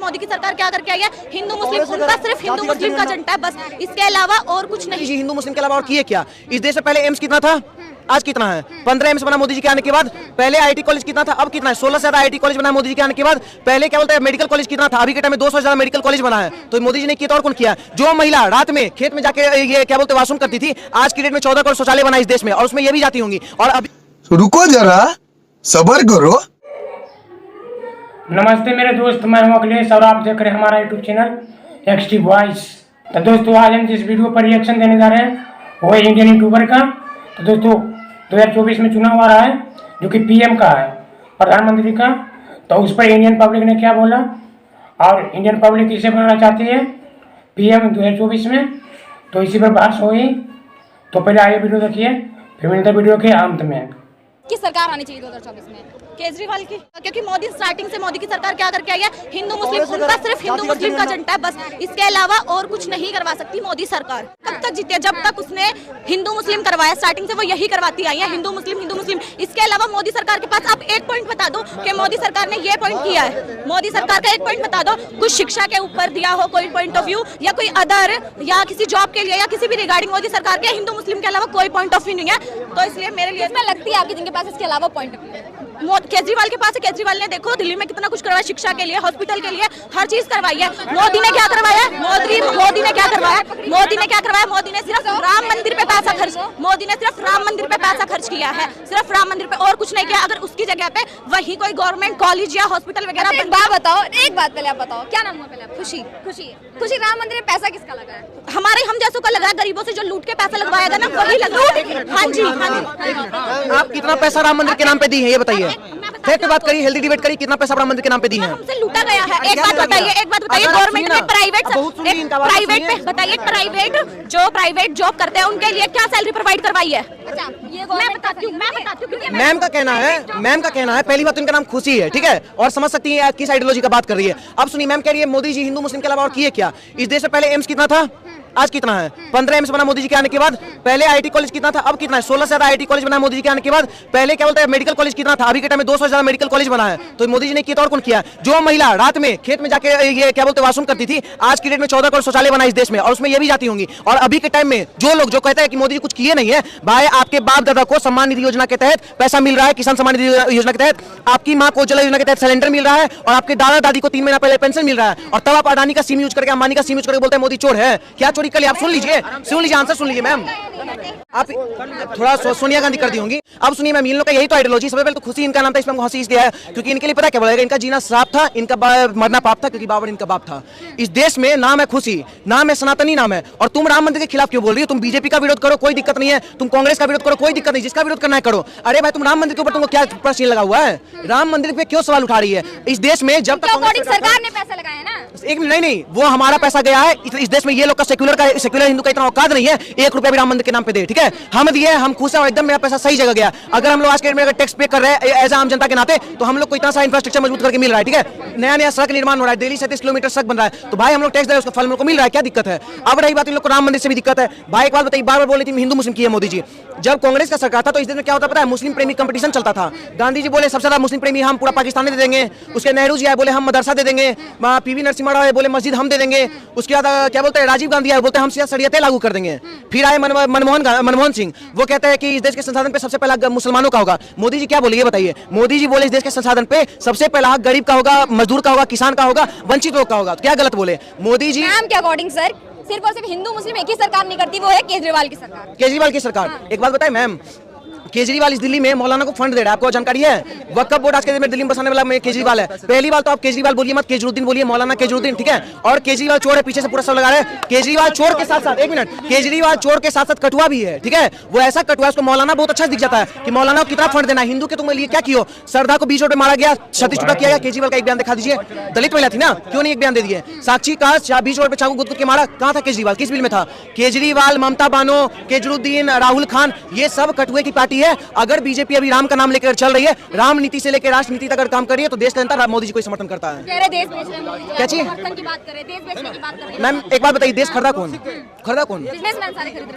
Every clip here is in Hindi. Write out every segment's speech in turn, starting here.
मोदी की सरकार क्या करके आई है? हिंदू मुस्लिम, उनका सिर्फ हिंदू मुस्लिम का एजेंडा है बस, इसके अलावा और कुछ नहीं। जी हिंदू मुस्लिम के अलावा और किए क्या? इस देश में पहले एम्स कितना था, आज कितना है? 15 एम्स बना मोदी जी के आने के बाद। पहले आईटी कॉलेज कितना था, अब कितना है? 16 से ज्यादा आईटी कॉलेज बना मोदी जी के आने के बाद। पहले क्या बोलते हैं मेडिकल कॉलेज कितना था, अभी के टाइम में 200 से ज्यादा मेडिकल कॉलेज बना है। तो मोदी जी ने किया तो और कौन किया? जो महिला रात में खेत में जाके ये क्या बोलते वॉशरूम करती थी, आज की डेट में 14 करोड़ शौचालय बना इस देश में, और उसमें ये भी जाती होंगी। और अभी रुको जरा, सबर करो। नमस्ते मेरे दोस्त, मैं हूं अखिलेश और आप देख रहे हैं हमारा यूट्यूब चैनल एक्सटी वॉइस। तो दोस्तों आज हम जिस वीडियो पर रिएक्शन देने जा रहे हैं वो है इंडियन यूट्यूबर का। तो दोस्तों 2024 में चुनाव आ रहा है जो कि पीएम का है, प्रधानमंत्री का। तो उस पर इंडियन पब्लिक ने क्या बोला और इंडियन पब्लिक किसे बनाना चाहती है पीएम 2024 में, तो इसी पर बहस हुई। तो पहले आइए वीडियो देखिए, फिर मिलते हैं वीडियो के अंत में। की सरकार आनी चाहिए 2024 में, केजरीवाल की, क्योंकि मोदी स्टार्टिंग से मोदी की सरकार क्या करके आई है? हिंदू मुस्लिम, उनका सिर्फ हिंदू मुस्लिम का एजेंडा है बस, इसके अलावा और कुछ नहीं करवा सकती मोदी सरकार। कब तक जीते? जब तक उसने हिंदू मुस्लिम करवाया, स्टार्टिंग से वो यही करवाती आई है, हिंदू मुस्लिम हिंदू मुस्लिम। इसके अलावा मोदी सरकार के पास आप एक पॉइंट बता दो कि मोदी सरकार ने ये पॉइंट किया है। मोदी सरकार का एक पॉइंट बता दो, कुछ शिक्षा के ऊपर दिया हो कोई पॉइंट ऑफ व्यू, या कोई अदर, या किसी जॉब के लिए, या किसी भी रिगार्डिंग मोदी सरकार के हिंदू मुस्लिम के अलावा कोई पॉइंट ऑफ व्यू नहीं है। तो इसलिए मेरे लिए इसमें लगती है आपकी जिनके पास इसके अलावा पॉइंट केजरीवाल के पास है। केजरीवाल ने देखो दिल्ली में कितना कुछ करवाया, शिक्षा के लिए, हॉस्पिटल के लिए, हर चीज करवाई है। मोदी ने क्या करवाया? मोदी ने क्या करवाया? मोदी ने क्या करवाया? मोदी ने सिर्फ राम मंदिर पे पैसा खर्च, मोदी ने सिर्फ राम मंदिर पे पैसा खर्च किया है, सिर्फ राम मंदिर पे, और कुछ नहीं किया। अगर उसकी जगह पे वही कोई गवर्नमेंट कॉलेज या हॉस्पिटल वगैरह। एक बात बताओ, एक बात पहले आप बताओ, क्या नाम हुआ पहले आप? खुशी। खुशी राम मंदिर में पैसा किसका लगा है? हमारे हम जैसों का लगा है, गरीबों से जो लूट के पैसा लगवाया था ना वही लगा। हाँ जी, हाँ जी। आप कितना पैसा राम मंदिर के नाम पे दी है ये बताइए? फैक्ट बात करिए, हेल्दी डिबेट करिए, कितना पैसा राम मंदिर के नाम पे दी है? हमसे लूटा गया है। एक बात बताइए, गवर्नमेंट में प्राइवेट पे बताइए, प्राइवेट जॉब करते हैं उनके लिए क्या सैलरी प्रोवाइड करवाई है? अच्छा, ये मैं बताती हूँ। मैम का कहना है पहली बात तो इनका नाम खुशी है, ठीक है, और समझ सकती है किस आइडियोलॉजी का बात कर रही है। अब सुनिए, मैम कह रही है मोदी जी हिंदू मुस्लिम के अलावा और किए क्या? इस देश में पहले एम्स कितना था, आज कितना है? 15 एम्स बना मोदी जी के आने के बाद। पहले आईटी कॉलेज कितना था, अब कितना है? 16 से ज्यादा आईटी कॉलेज बना मोदी जी के आने के बाद। पहले क्या बोलते हैं मेडिकल कॉलेज कितना था, अभी के टाइम में 200 से ज्यादा मेडिकल कॉलेज बना है। तो मोदी जी ने किया तो और कौन किया? जो महिला रात में खेत में जाके ये क्या बोलते वॉशरूम करती थी, आज की डेट में 14 करोड़ शौचालय बना इस देश में, और उसमें ये भी जाती होंगी। और अभी के टाइम में जो लोग जो कहते हैं कि मोदी जी कुछ किए नहीं है, भाई आपके बाप दादा को सम्मान निधि योजना के तहत पैसा मिल रहा है, किसान सम्मान निधि योजना के तहत, आपकी माँ को उज्ज्वला योजना के तहत सिलेंडर मिल रहा है, और आपके दादा दादी को 3 महीना पहले पेंशन मिल रहा है। और तब आप अडानी का सिम यूज करके, अंबानी का सिम यूज करके बोलते हैं मोदी चोर है। क्या चोरी कर लिया? आप सुन लीजिए, आंसर सुन लीजिए मैम। आप थोड़ा सोनिया गांधी कर दी होंगी। अब सुनिए मैम, इन लोग का यही तो आइडियोलॉजी। सबसे पहले तो खुशी इनका नाम था, इसमें हंसी इसलिए है क्योंकि इनके लिए पता क्या बोलेगा, इनका जीना श्राप था, इनका मरना पाप था, क्योंकि बाबर इनका बाप था। इस देश में नाम है खुशी, नाम है सनातनी नाम है, और तुम राम मंदिर के खिलाफ क्यों बोल रही हो? तुम बीजेपी का विरोध करो, कोई दिक्कत नहीं है, तुम कांग्रेस का विरोध करो, कोई दिक्कत नहीं, जिसका विरोध करना है करो। अरे भाई, तुम राम मंदिर के ऊपर तुमको क्या प्रश्न लगा हुआ है? राम मंदिर पे क्यों सवाल उठा रही है? इस देश में जब तक सरकार ने पैसा लगाया ना, एक नहीं, वो हमारा पैसा गया है। इस देश में ये लोग का सेक्युलर हिंदू का इतना औकात नहीं है 1 रुपया भी राम मंदिर के नाम पे दे, ठीक है? हम दिए, हम खुश हैं और एकदम मेरा पैसा सही जगह गया। अगर हम लोग आज के डेट में टैक्स पे कर रहे हैं एज आम जनता के नाते, तो हम लोग को इतना सारा इंफ्रास्ट्रक्चर मजबूत करके मिल रहा है, ठीक है? नया सड़क निर्माण हो रहा है, डेली 37 किलोमीटर सड़क बन रहा है, तो भाई हम लोग टैक्स दे रहे हैं, उसका फल हम लोग को मिल रहा है, क्या दिक्कत है? अब रही बात इन लोग को राम मंदिर से भी दिक्कत है। भाई एक बात बताइए, बार-बार बोल रही थी हिंदू मुस्लिम की है मोदी जी। जब कांग्रेस का सरकार था तो इस देश में क्या होता पता है? मुस्लिम प्रेमी कंपटीशन चलता था। गांधी जी बोले सबसे ज्यादा मुस्लिम प्रेमी हम पूरा पाकिस्तान दे देंगे, उसके नेहरू जी आए बोले हम मदरसा दे देंगे, पीवी नरसिम्हा राव बोले मस्जिद हम दे देंगे, उसके बाद क्या बोलते हैं राजीव गांधी आए बोलते हैं हम शरीयतें लागू कर देंगे, फिर आए मनमोहन सिंह, वो कहते हैं कि इस देश के संसाधन पे सबसे पहला मुसलमानों का होगा। मोदी जी क्या बोले ये बताइए? मोदी जी बोले इस देश के संसाधन पे सबसे पहला हक गरीब का होगा, मजदूर का होगा, किसान का होगा, वंचित लोग का होगा। तो क्या गलत बोले मोदी जी? नाम के अकॉर्डिंग सर सिर्फ और सिर्फ हिंदू मुस्लिम एक ही सरकार नहीं करती, वो है केजरीवाल की सरकार। केजरीवाल की सरकार। हाँ। एक बात बताए मैम, केजरीवाल इस दिल्ली में मौलाना को फंड दे रहा है, आपको जानकारी है? वक्फ बोर्ड आज के दिन में दिल्ली में बसाने वाला केजरीवाल है। पहली बात तो आप केजरीवाल बोलिए मत, केजरुद्दीन बोलिए, मौलाना केजरुद्दीन, ठीक है? और केजरीवाल चोर है, पीछे से पूरा सब लगा रहे हैं। केजरीवाल चोर के साथ साथ, एक मिनट, केजरीवाल चोर के साथ साथ कटुआ भी है, ठीक है? वो ऐसा कटुआ, उसको मौलाना बहुत अच्छा दिख जाता है कि मौलाना को कितना फंड देना है। हिंदू के तुम लिए क्या किया? श्रद्धा को 20 रुपए मारा गया, सतीश टुकड़ा किया गया। केजरीवाल का एक बयान दिखा दीजिए। दलित महिला थी ना, क्यों नहीं एक बयान दे दिए? साक्षी का 20 रुपए चाकू गुद के मारा, कहाँ था केजरीवाल? किस बिल में था? केजरीवाल, ममता बानो, केजरुद्दीन, राहुल खान, ये सब कटुए की पार्टी है। अगर बीजेपी अभी राम का नाम लेकर चल रही है, राम नीति से लेकर राष्ट्र नीति तक अगर काम कर रही है, तो देश का जनता मोदी जी को समर्थन करता है। क्या चाहिए मैम? एक बात बताइए, देश खरीदा कौन?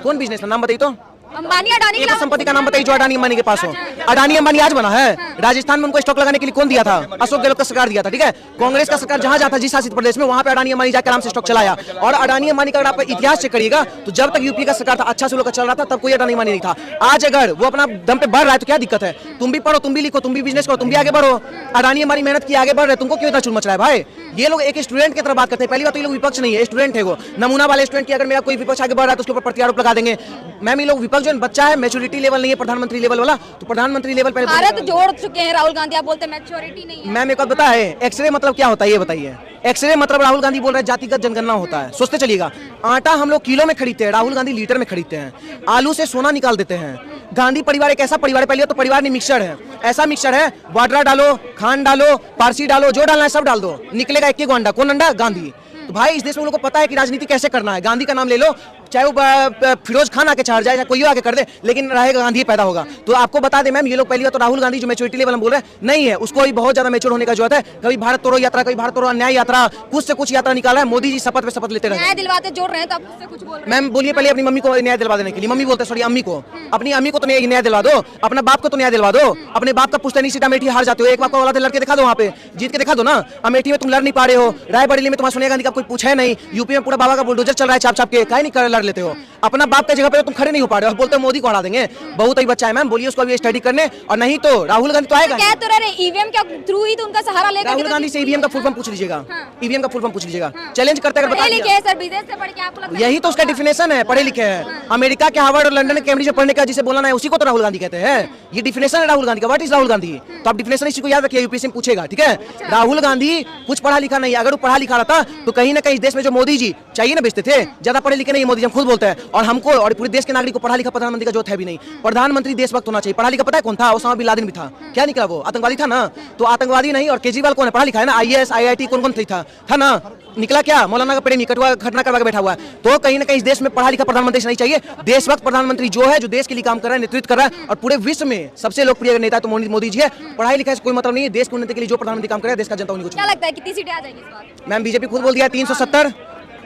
कौन बिजनेसमैन? नाम बताइए तो। अंबानी अडानी के एक अलावा संपत्ति का नाम बताइए जो अडानी अंबानी के पास हो। अडानी अंबानी आज बना है, राजस्थान में उनको स्टॉक लगाने के लिए कौन दिया था? अशोक गहलोत का सरकार दिया था, ठीक है। कांग्रेस का सरकार जहां जाता जिस शासित प्रदेश में वहां पे अडानी अंबानी जाकर आराम से स्टॉक चलाया। और अडानी अंबानी का अगर आप इतिहास चेक करिएगा तो जब तक यूपी का सरकार था अच्छा से लोग चल रहा था तब कोई अडानी अंबानी नहीं था। आज अगर वो अपना दम पे बढ़ रहा है तो क्या दिक्कत है? तुम भी पढ़ो, तुम भी लिखो, तुम भी बिजनेस करो, तुम भी आगे बढ़ो। अडानी अंबानी मेहनत की आगे बढ़ रहे, तुमको क्यों इतना चुल मच रहा है भाई? ये लोग एक स्टूडेंट की तरह बात करते हैं। पहली बात तो ये लोग विपक्ष नहीं है, स्टूडेंट है वो, नमूना वाले स्टूडेंट की अगर मेरा कोई विपक्ष आगे बढ़ रहा है तो उसके ऊपर प्रत्यारोप लगा देंगे। मैम ये लोग विपक्ष जो बच्चा है, मैच्योरिटी लेवल नहीं है प्रधानमंत्री लेवल वाला, तो प्रधानमंत्री लेवल पे भारत जोड़ चुके हैं राहुल गांधी, आप बोलते हैं मैच्योरिटी नहीं है। मैम एक बात बताए, एक्सरे मतलब क्या होता है ये बताइए? एक्सरे मतलब राहुल गांधी बोल रहे हैं जातिगत जनगणना होता है। सोचते चलिएगा, आटा हम लोग किलो में खरीदते हैं, राहुल गांधी लीटर में खरीदते हैं। आलू से सोना निकाल देते हैं। गांधी परिवार एक ऐसा परिवार है, पहले तो परिवार नहीं मिक्सचर है, ऐसा मिक्सचर है, वाटरा डालो, खांड डालो, पारसी डालो, जो डालना है सब डाल दो, निकलेगा एक अंडा। कौन अंडा? गांधी। तो भाई इस देश में लोगों को पता है कि राजनीति कैसे करना है। गांधी का नाम ले लो, चाहे वो फिरोज खान आके चढ़ जाए, चाहे कोई आके कर दे, लेकिन रहेगा गांधी पैदा होगा। तो आपको बता दें मैम, ये लोग पहली बात तो राहुल गांधी जो मैच्योरिटी लेवल हम बोल रहे हैं नहीं है, उसको भी बहुत ज्यादा मैच्योर होने का जरूरत है। कभी भारत तोड़ो यात्रा, कभी भारत तोड़ो अन्याय यात्रा, कुछ से कुछ यात्रा निकाला है। मोदी जी शपथ पे शपथ लेते रहे। न्याय दिलवाते जोड़ रहे हैं तो आप उससे कुछ बोल रहे हैं। मैम बोलिए पहले अपनी मम्मी को न्याय दिलवा देने के लिए, मम्मी बोलते सॉरी अम्मी को, अपनी अम्मी को तो न्याय दिलवा दो, अपना बाप को तो न्याय दिलवा दो। अपने बाप का पुश्तैनी सीट अमेठी हार जाते हो, एक बाप का औलाद लड़के दिखा दो, वहाँ पे जीत के दिखा दो ना। अमेठी में तुम लड़ नहीं पा रहे हो, रायबरेली में तुम्हारा सोनिया गांधी का कोई पूछा है नहीं, यूपी में पूरा बाबा का बुलडोजर चल रहा है छाप छाप के, काहे नहीं कर लड़ लेते हो? अपना बाप की जगह पे तुम खड़े नहीं हो पा रहे हो, बोलते हो मोदी को हरा देंगे। बहुत ही बच्चा है मैम, बोलिए उसको अभी स्टडी करने, और नहीं तो राहुल गांधी तो आएगा। कह तो रहे ईवीएम के थ्रू ही तो उनका सहारा लेकर राहुल गांधी से ईवीएम का फुल फॉर्म पूछ लीजिएगा, ईवीएम का फुल फॉर्म पूछ लीजिएगा, चैलेंज करते अगर बता पढ़े लिखे दिया। हैं सर, विदेश से पढ़ के आपको लगता है यही तो उसका डिफिनेशन है, पढ़े लिखे हैं। अमेरिका के हार्वर्ड और लंदन कैम्ब्रिज में पढ़ने का जिसे बोलना है उसी को तो राहुल गांधी कहते हैं। ये डिफिनेशन है राहुल गांधी का। What is Rahul Gandhi? तो आप डिफिनेशन इसी को याद रखिए, यूपीएससी में पूछेगा, ठीक है। राहुल गांधी कुछ पढ़ा लिखा नहीं है। अगर वो पढ़ा लिखा रहता तो कहीं ना कहीं देश में जो मोदी जी चाहिए ना बेचते थे, ज्यादा पढ़े लिखे नहीं मोदी जी, हम खुद बोलते हैं। और हमको और पूरे देश के नागरिक को पढ़ा लिखा प्रधानमंत्री का जरूरत है भी नहीं। प्रधानमंत्री देशभक्त होना चाहिए। पढ़ा लिखा पता है कौन था? ओसामा बिन लादेन भी था। क्या निकला वो? आतंकवादी था ना। तो आतंकवादी नहीं, और केजरीवाल कौन है? पढ़ा लिखा है ना, आईएएस आईआईटी कौन कौन था ना। निकला क्या? मौलाना का प्रेमी कटवा घटना करवा के बैठा हुआ है। तो कहीं ना कहीं इस देश में पढ़ा लिखा प्रधानमंत्री नहीं चाहिए। देशभक्त प्रधानमंत्री जो है, जो देश के लिए काम कर रहा है, नेतृत्व कर रहा है, और पूरे विश्व में सबसे लोकप्रिय नेता तो मोदी जी है। पढ़ाई लिखाई से कोई मतलब नहीं है। देश की उन्नति के लिए जो प्रधानमंत्री काम कर रहा है, देश का जनता उन्हीं को क्या लगता है कितनी सीटें आ जाएंगी इस बार? मैम बीजेपी खुद बोल दिया 370,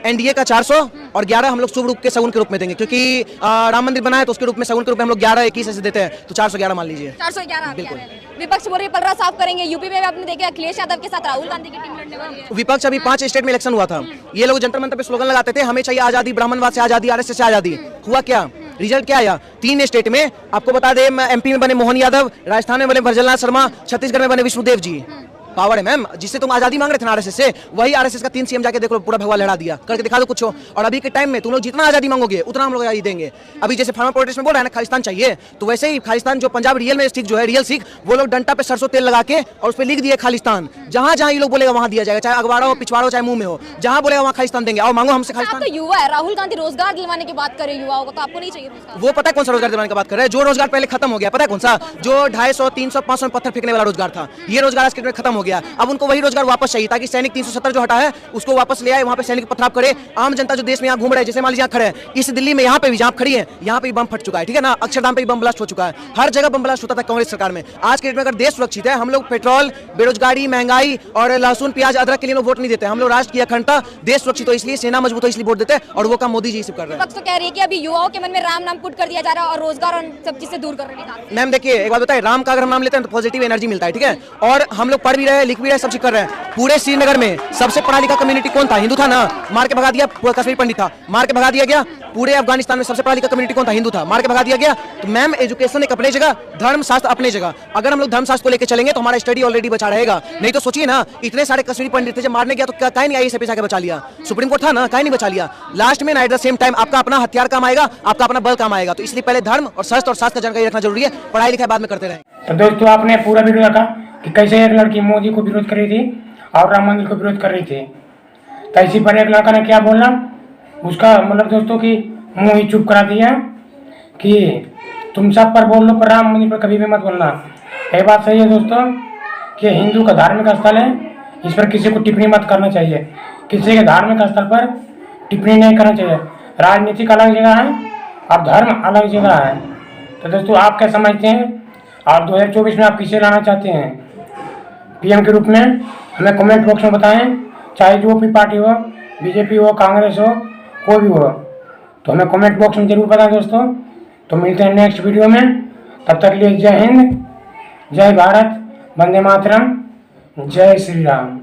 एनडीए का 400 और 11 हम लोग शुभ रूप के सगुन के रूप में देंगे, क्योंकि राम मंदिर बना है तो उसके रूप में सगुन के रूप में हम लोग 11-21 ऐसे देते हैं, तो 411 मान लीजिए। 411 बिल्कुल। विपक्ष बोल रही है पलड़ा साफ करेंगे। यूपी में आपने देखा अखिलेश यादव के साथ राहुल गांधी की टीम लड़ने वाली है। विपक्ष अभी 5 स्टेट में इलेक्शन हुआ था, ये लोग जंतर मंतर पे स्लोगन लगाते थे, हमें चाहिए आजादी, ब्राह्मणवाद से आजादी, आरएसएस से आजादी। हुआ क्या? रिजल्ट क्या आया? 3 स्टेट में आपको बता दें, एमपी में बने मोहन यादव, राजस्थान में बने भजनलाल शर्मा, छत्तीसगढ़ में बने विष्णुदेव जी। पावर है मैम, जिससे तुम आजादी मांग रहे थे ना आरएसएस से, वही आरएसएस का 3 सीएम जाके देख लो, पूरा भगवा लहरा दिया, करके दिखा दो कुछ हो। और अभी के टाइम में तुम लोग जितना आजादी मांगोगे उतना हम लोग आजादी देंगे। अभी जैसे फार्मर प्रोटेस्ट में बोल रहा है ना खालिस्तान चाहिए, तो वैसे ही खालिस्तान जो पंजाब रियल में सिख जो है, रियल सिख, वो लोग डंटा पे सरसों तेल लगा के और उस पर लिख दिए खालिस्तान। जहां जहां ये लोग बोलेगा वहां दिया जाएगा, चाहे अखबार हो, पिछवाड़ा हो, चाहे मुंह में हो, जहां बोलेगा वहां खालिस्तान देंगे। और मांगो हमसे आप खालिस्तान। तो युवा है, राहुल गांधी रोजगार दिलवाने की बात कर रहे युवाओं को, तो आपको नहीं चाहिए रोजगार? वो पता है कौन सा रोजगार दिलाने की बात कर रहे हैं? जो रोजगार पहले खत्म हो गया, पता है कौन सा? जो 250, 300, 500 में पत्थर फेंकने वाला रोजगार था, ये रोजगार आज के में खत्म हो गया। अब उनको वही रोजगार वापस चाहिए, ताकि सैनिक 370 जो हटा है उसको वापस ले आए, वहां पे सैनिक पथराव करे। आम जनता जो देश में यहाँ घूम रहे हैं, जैसे मान लीजिए यहाँ खड़े हैं, इस दिल्ली में यहाँ पे भी जहाँ खड़ी है, यहाँ पे बम फट चुका है, ठीक है ना। अक्षरधाम पे बम ब्लास्ट हो चुका है, हर जगह बम ब्लास्ट होता था कांग्रेस सरकार में। आज के डेट में अगर देश सुरक्षित है, हम लोग पेट्रोल, बेरोजगारी, महंगाई और लहसुन प्याज अदरक के लिए लोग वोट नहीं देते। हम लोग राष्ट्र की अखंडता, देश सुरक्षित हो इसलिए, सेना मजबूत हो इसलिए वोट देते हैं, और वो काम मोदी जी सिर्फ कर रहे हैं। विपक्ष तो कह रही है कि अभी युवाओं के मन में राम नाम पुट कर दिया जा रहा है और रोजगार और सब चीज से दूर कर रहे हैं। मैम देखिए एक बात बताए, राम का अगर हम नाम लेते हैं तो पॉजिटिव एनर्जी मिलता है, ठीक है। और हम लोग पढ़ भी रहे, लिख भी रहे, सब चीज कर रहे हैं। पूरे श्रीनगर में सबसे पढ़ा लिखा कम्युनिटी कौन था? हिंदू था ना, मार के भगा दिया। कश्मीर पंडित था, मार के भगा दिया गया। पूरे अफगानिस्तान में सबसे पढ़ा लिखा कम्युनिटी कौन था? हिंदू था, मार के भगा दिया गया। तो मैम एजुकेशन एक अपने जगह, धर्म शास्त्र अपने जगह। अगर हम लोग धर्म शास्त्र को लेकर चलेंगे तो हमारा स्टडी ऑलरेडी बचा रहेगा। नहीं तो सोचिए ना, इतने सारे कश्मीरी पंडित थे, जब मारने गया तो काहे नहीं आईएएस ऑफिसर के बचा लिया? सुप्रीम कोर्ट था ना, काहे नहीं बचा लिया? लास्ट में ना एट द सेम टाइम आपका अपना हथियार काम आएगा, आपका अपना बल काम आएगा। तो इसलिए पहले धर्म और शास्त्र और शास्त्र का जानकारी रखना जरूरी है, पढ़ाई लिखाई बाद में करते रहे। तो दोस्तों आपने पूरा वीडियो देखा कि कैसे एक लड़की मोदी को विरोध कर रही थी और राम मंदिर को विरोध कर रही थी। तो इसी पर एक लड़का ने क्या बोला, उसका मतलब दोस्तों की मुंह ही चुप करा दिया कि तुम सब पर बोल लो पर राम मंदिर पर कभी भी मत बोलना। ये बात सही है दोस्तों कि हिंदू का धार्मिक स्थल है, इस पर किसी को टिप्पणी मत करना चाहिए। किसी के धार्मिक स्थल पर टिप्पणी नहीं करना चाहिए। राजनीतिक अलग जगह है और धर्म अलग जगह है। तो दोस्तों आप क्या समझते हैं और 2024 में आप किसे लाना चाहते हैं पीएम के रूप में? हमें कमेंट बॉक्स में बताएं, चाहे जो भी पार्टी हो, बीजेपी हो, कांग्रेस हो, कोई भी हो, तो हमें कमेंट बॉक्स में जरूर बताएं दोस्तों। तो मिलते हैं नेक्स्ट वीडियो में, तब तक के लिए जय हिंद, जय भारत, वंदे मातरम, जय श्री राम।